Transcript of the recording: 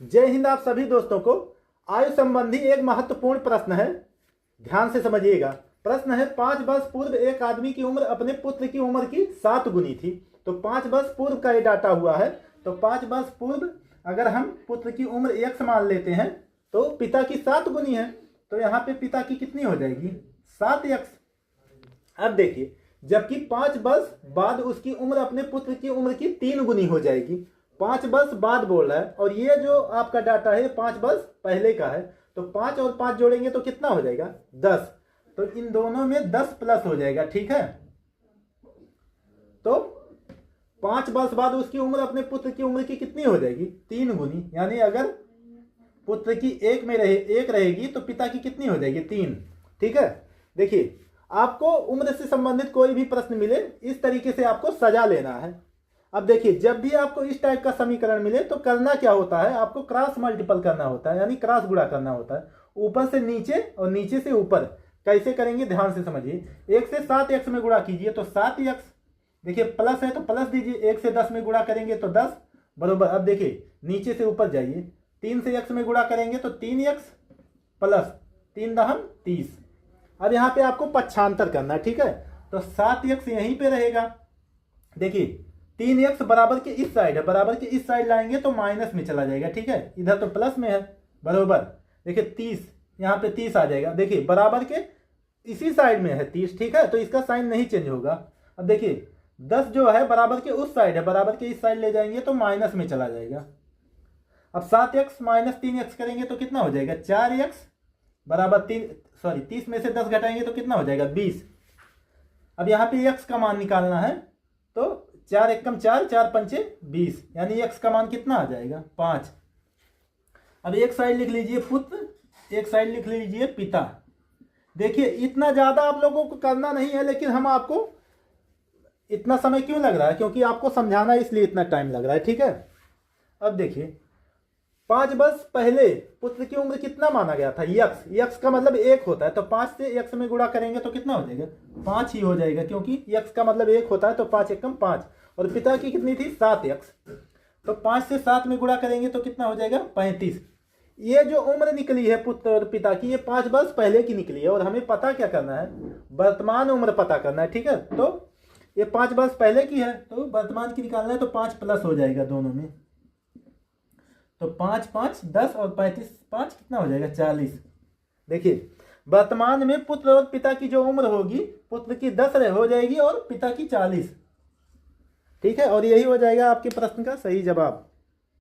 जय हिंद। आप सभी दोस्तों को आयु संबंधी एक महत्वपूर्ण प्रश्न है, ध्यान से समझिएगा। प्रश्न है 5 वर्ष पूर्व एक आदमी की उम्र अपने पुत्र की उम्र की 7 गुनी थी। तो 5 वर्ष पूर्व का ये डाटा हुआ है। तो 5 वर्ष पूर्व अगर हम पुत्र की उम्र x मान लेते हैं तो पिता की 7 गुनी है। तो यहाँ पे पिता की कितनी हो जाएगी 7x। अब देखिए, जबकि 5 वर्ष बाद उसकी उम्र अपने पुत्र की उम्र की 3 गुनी हो जाएगी। 5 वर्ष बाद बोल रहा है और ये जो आपका डाटा है 5 वर्ष पहले का है। तो 5 और 5 जोड़ेंगे तो कितना हो जाएगा 10। तो इन दोनों में 10 प्लस हो जाएगा, ठीक है। तो 5 वर्ष बाद उसकी उम्र अपने पुत्र की उम्र की कितनी हो जाएगी 3 गुनी। यानी अगर पुत्र की एक रहेगी तो पिता की कितनी हो जाएगी 3, ठीक है। देखिए, आपको उम्र से संबंधित कोई भी प्रश्न मिले इस तरीके से आपको सजा लेना है। अब देखिए, जब भी आपको इस टाइप का समीकरण मिले तो करना क्या होता है, आपको क्रॉस मल्टीपल करना होता है, यानी क्रॉस गुणा करना होता है। ऊपर से नीचे और नीचे से ऊपर कैसे करेंगे ध्यान से समझिए। 1 से 7x में गुणा कीजिए तो 7x, देखिए प्लस है तो प्लस दीजिए। 1 से 10 में गुणा करेंगे तो 10 बरोबर। अब देखिए नीचे से ऊपर जाइए, 3 से x में गुणा करेंगे तो 3x प्लस 3 दहम 30। अब यहाँ पे आपको पक्षांतर करना है, ठीक है। तो 7x यहीं पे रहेगा। देखिए 3x बराबर के इस साइड है, बराबर के इस साइड लाएंगे तो माइनस में चला जाएगा, ठीक है। इधर तो प्लस में है बरोबर। देखिए 30, यहाँ पे 30 आ जाएगा। देखिए बराबर के इसी साइड में है 30, ठीक है। तो इसका साइन नहीं चेंज होगा। अब देखिए 10 जो है बराबर के उस साइड है, बराबर के इस साइड ले जाएंगे तो माइनस में चला जाएगा। अब 7x माइनस 3x करेंगे तो कितना हो जाएगा 4x बराबर 30 में से 10 घटाएंगे तो कितना हो जाएगा 20। अब यहाँ पे x का मान निकालना है तो 4 एकम 4, 4 पंचे 20, यानी x का मान कितना आ जाएगा 5। अब एक साइड लिख लीजिए पुत्र, एक साइड लिख लीजिए पिता। देखिए इतना ज्यादा आप लोगों को करना नहीं है, लेकिन हम आपको इतना समय क्यों लग रहा है, क्योंकि आपको समझाना इसलिए इतना टाइम लग रहा है, ठीक है। अब देखिए 5 वर्ष पहले पुत्र की उम्र कितना माना गया था x का मतलब 1 होता है। तो 5 से x में गुणा करेंगे तो कितना हो जाएगा 5 ही हो जाएगा, क्योंकि x का मतलब 1 होता है। तो 5 एकम 5 और पिता की कितनी थी 7x। तो 5 से 7 में गुणा करेंगे तो कितना हो जाएगा 35। ये जो उम्र निकली है पुत्र और पिता की, ये 5 वर्ष पहले की निकली है और हमें पता क्या करना है, वर्तमान उम्र पता करना है, ठीक है। तो ये 5 वर्ष पहले की है तो वर्तमान की निकालना है तो 5 प्लस हो जाएगा दोनों में। तो 5 5 10 और 35 5 कितना हो जाएगा 40। देखिए वर्तमान में पुत्र और पिता की जो उम्र होगी, पुत्र की 10 हो जाएगी और पिता की 40, ठीक है। और यही हो जाएगा आपके प्रश्न का सही जवाब।